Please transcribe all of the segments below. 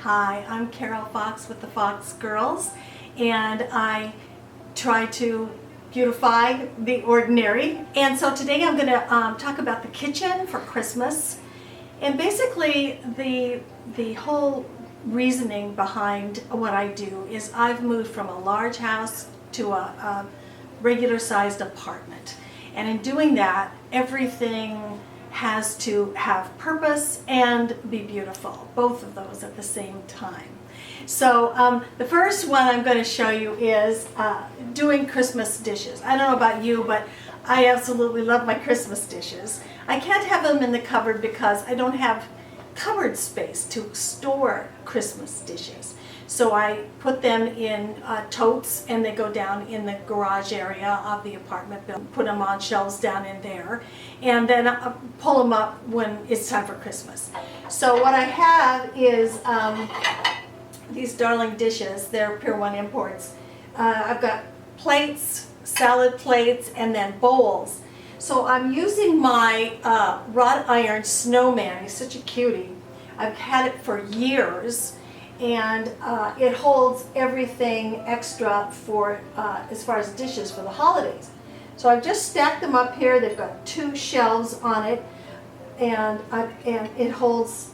Hi, I'm Carol Fox with the Fox Girls, and I try to beautify the ordinary. And so today I'm going to talk about the kitchen for Christmas. And basically the whole reasoning behind what I do is I've moved from a large house to a regular sized apartment. And in doing that, everything has to have purpose and be beautiful, both of those at the same time. So the first one I'm going to show you is doing Christmas dishes. I don't know about you, but I absolutely love my Christmas dishes. I can't have them in the cupboard because I don't have cupboard space to store Christmas dishes. So I put them in totes, and they go down in the garage area of the apartment building. Put them on shelves down in there, and then pull them up when it's time for Christmas. So what I have is these darling dishes. They're Pier 1 imports. I've got plates, salad plates, and then bowls. So I'm using my wrought iron snowman. He's such a cutie. I've had it for years. And it holds everything extra for as far as dishes for the holidays. So I've just stacked them up here. They've got 2 shelves on it, and it holds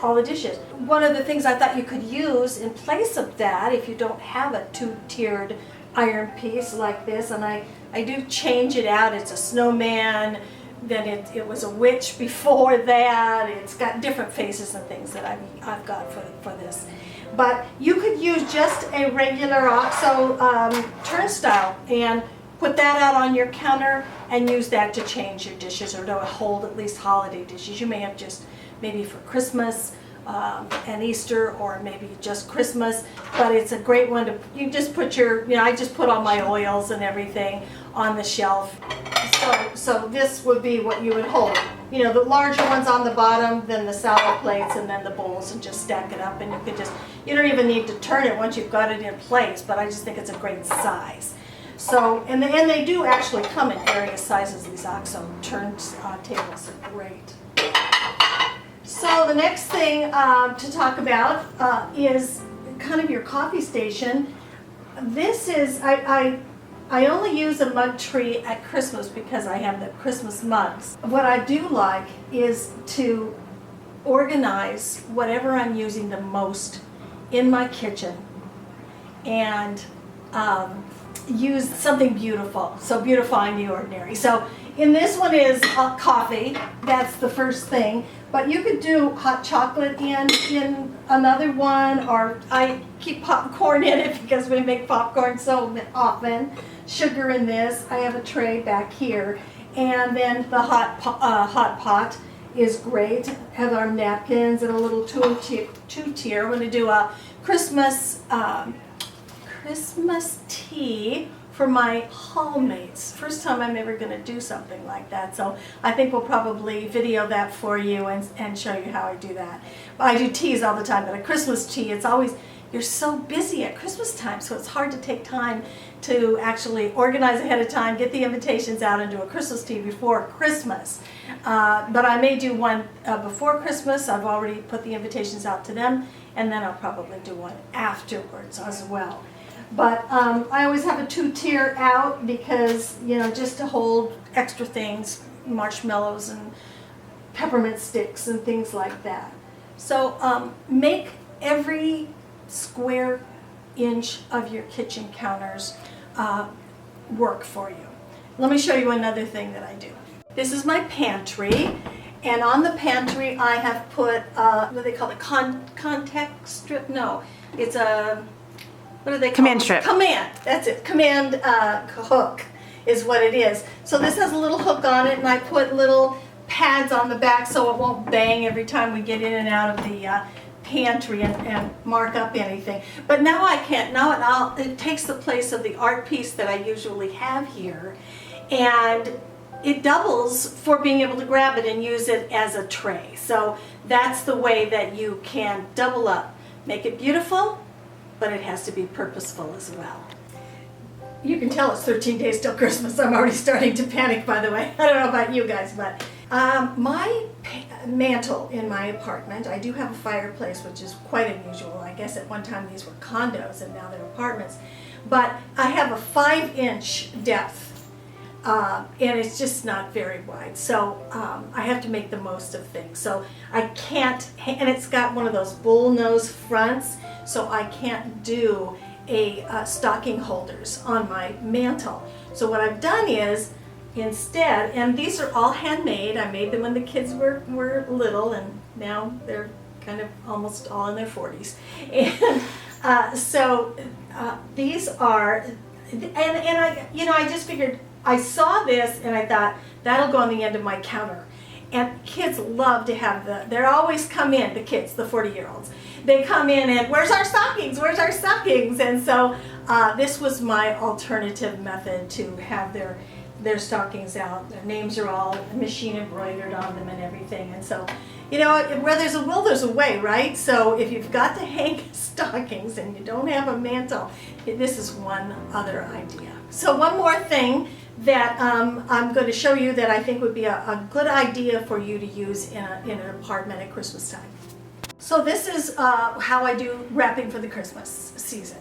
all the dishes. One of the things I thought you could use in place of that, if you don't have a 2-tiered iron piece like this, and I do change it out. It's a snowman. Then it was a witch before that. It's got different faces and things that I've got for this. But you could use just a regular OXO turnstile and put that out on your counter and use that to change your dishes or to hold at least holiday dishes. You may have just maybe for Christmas and Easter, or maybe just Christmas, but it's a great one to, you just put your, I just put all my oils and everything on the shelf. So this would be what you would hold. The larger ones on the bottom, then the salad plates, and then the bowls, and just stack it up, and you don't even need to turn it once you've got it in place, but I just think it's a great size. So, and they do actually come in various sizes. These OXO tables are great. So the next thing to talk about is kind of your coffee station. This is, I only use a mug tree at Christmas because I have the Christmas mugs. What I do like is to organize whatever I'm using the most in my kitchen and use something beautiful, so beautifying the ordinary. So in this one is coffee, that's the first thing, but you could do hot chocolate in another one, or I keep popcorn in it because we make popcorn so often. Sugar in this. I have a tray back here, and then the hot pot is great. Have our napkins and a little two-tier. I'm going to do a Christmas tea for my hallmates. First time I'm ever going to do something like that, so I think we'll probably video that for you and show you how I do that. I do teas all the time, but a Christmas tea, it's always, you're so busy at Christmas time, so it's hard to take time to actually organize ahead of time, get the invitations out, and do a Christmas tea before Christmas. But I may do one before Christmas. I've already put the invitations out to them, and then I'll probably do one afterwards as well. But I always have a 2-tier out because, just to hold extra things, marshmallows and peppermint sticks and things like that. So make every square inch of your kitchen counters work for you. Let me show you another thing that I do. This is my pantry, and on the pantry I have put what do they call it? Contact strip? No, it's a, what do they call it? Command strip. Command, that's it. Command hook is what it is. So this has a little hook on it, and I put little pads on the back so it won't bang every time we get in and out of the pantry and mark up anything. But now I can't. Now it takes the place of the art piece that I usually have here, and it doubles for being able to grab it and use it as a tray. So that's the way that you can double up. Make it beautiful, but it has to be purposeful as well. You can tell it's 13 days till Christmas. I'm already starting to panic, by the way. I don't know about you guys, but my mantle in my apartment. I do have a fireplace, which is quite unusual. I guess at one time these were condos and now they're apartments. But I have a 5-inch depth, and it's just not very wide. So I have to make the most of things. So I can't, and it's got one of those bull nose fronts, so I can't do a stocking holders on my mantle. So what I've done is, instead, and these are all handmade. I made them when the kids were little, and now they're kind of almost all in their 40s. And so these are, and I just figured, I saw this and I thought, that'll go on the end of my counter. And kids love to have they're always come in, the kids, the 40-year-olds. They come in and, where's our stockings? Where's our stockings? And so this was my alternative method to have their stockings out. Their names are all machine embroidered on them and everything. And so, where there's a will, there's a way, right? So if you've got to hang stockings and you don't have a mantle, this is one other idea. So one more thing that I'm going to show you that I think would be a good idea for you to use in an apartment at Christmas time. So this is how I do wrapping for the Christmas season.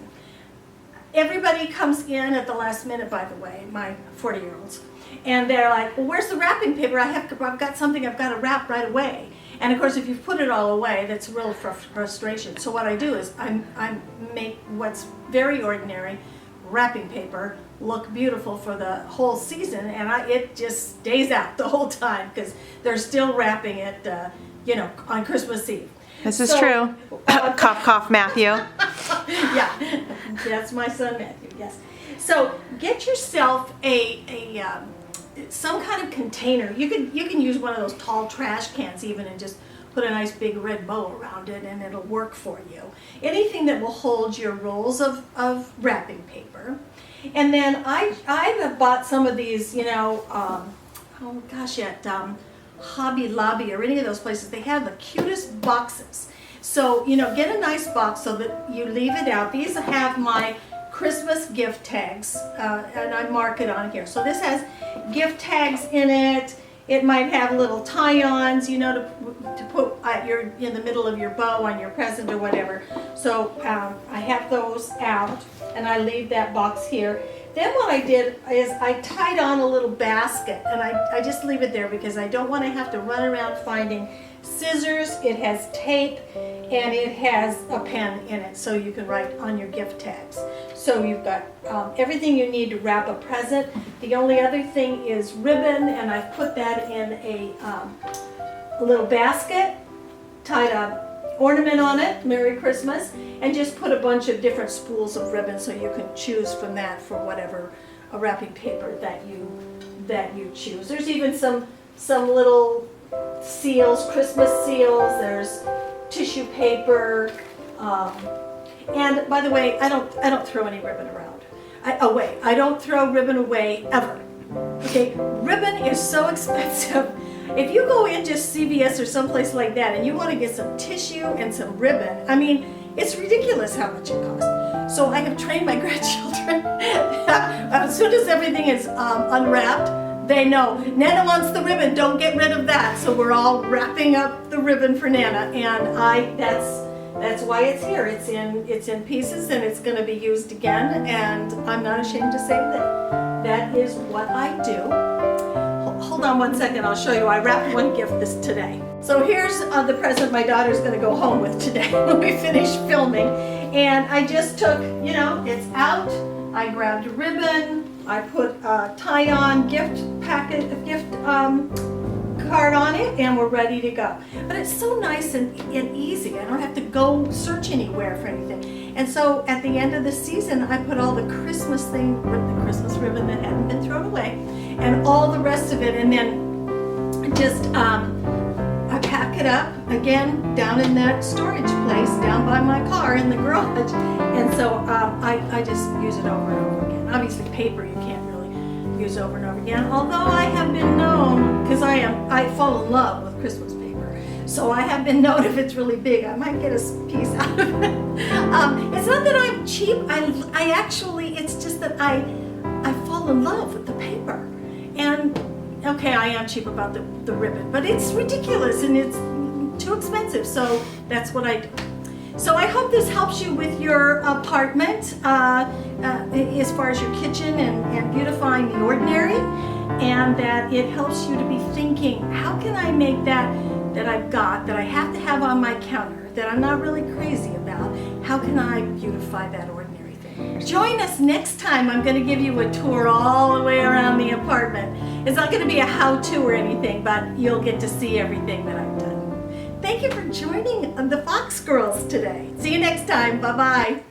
Everybody comes in at the last minute, by the way, my 40-year-olds, and they're like, well, where's the wrapping paper? I've got something I've got to wrap right away. And of course, if you put it all away, that's a real frustration. So what I do is I make what's very ordinary wrapping paper look beautiful for the whole season, and it just stays out the whole time because they're still wrapping it, on Christmas Eve. This is true. Cough, cough, Matthew. Yeah, that's my son Matthew. Yes. So get yourself some kind of container. You can use one of those tall trash cans even, and just put a nice big red bow around it, and it'll work for you. Anything that will hold your rolls of wrapping paper. And then I have bought some of these, Hobby Lobby or any of those places. They have the cutest boxes. So, get a nice box so that you leave it out. These have my Christmas gift tags, and I mark it on here. So this has gift tags in it. It might have little tie-ons, to put in the middle of your bow on your present or whatever. So I have those out, and I leave that box here. Then what I did is I tied on a little basket, and I just leave it there because I don't want to have to run around finding scissors. It has tape, and it has a pen in it, so you can write on your gift tags. So you've got everything you need to wrap a present. The only other thing is ribbon, and I've put that in a little basket, tied a ornament on it, Merry Christmas, and just put a bunch of different spools of ribbon so you can choose from that for whatever wrapping paper that you choose. There's even some little seals, Christmas seals. There's tissue paper. And by the way, I don't throw any ribbon around. I don't throw ribbon away ever. Okay, ribbon is so expensive. If you go in just CVS or someplace like that and you want to get some tissue and some ribbon, it's ridiculous how much it costs. So I have trained my grandchildren. As soon as everything is unwrapped, they know, Nana wants the ribbon, don't get rid of that. So we're all wrapping up the ribbon for Nana, and that's why it's here. It's in pieces, and it's going to be used again, and I'm not ashamed to say that is what I do. Hold on one second, I'll show you. I wrapped one gift today. So here's the present my daughter's going to go home with today when we finish filming. And I just took, it's out. I grabbed a ribbon. I put a tie-on gift card on it, and we're ready to go. But it's so nice and easy. I don't have to go search anywhere for anything. And so at the end of the season, I put all the Christmas ribbon that hadn't been thrown away, and all the rest of it, and then just I pack it up again down in that storage place down by my car in the garage, and so I just use it over and over again. Obviously paper you can't really use over and over again, although I have been known, because I fall in love with Christmas paper, so I have been known if it's really big I might get a piece out of it. It's not that I'm cheap, I actually, it's just that I fall in love with the paper, and okay, I am cheap about the ribbon, but it's ridiculous and it's too expensive, so that's what I do. So I hope this helps you with your apartment as far as your kitchen and beautifying the ordinary, and that it helps you to be thinking, how can I make that I've got, that I have to have on my counter, that I'm not really crazy about, how can I beautify that ordinary thing? Join us next time. I'm going to give you a tour all the way around the apartment. It's not going to be a how-to or anything, but you'll get to see everything that I've done. Thank you for joining the Fox Girls today. See you next time. Bye-bye.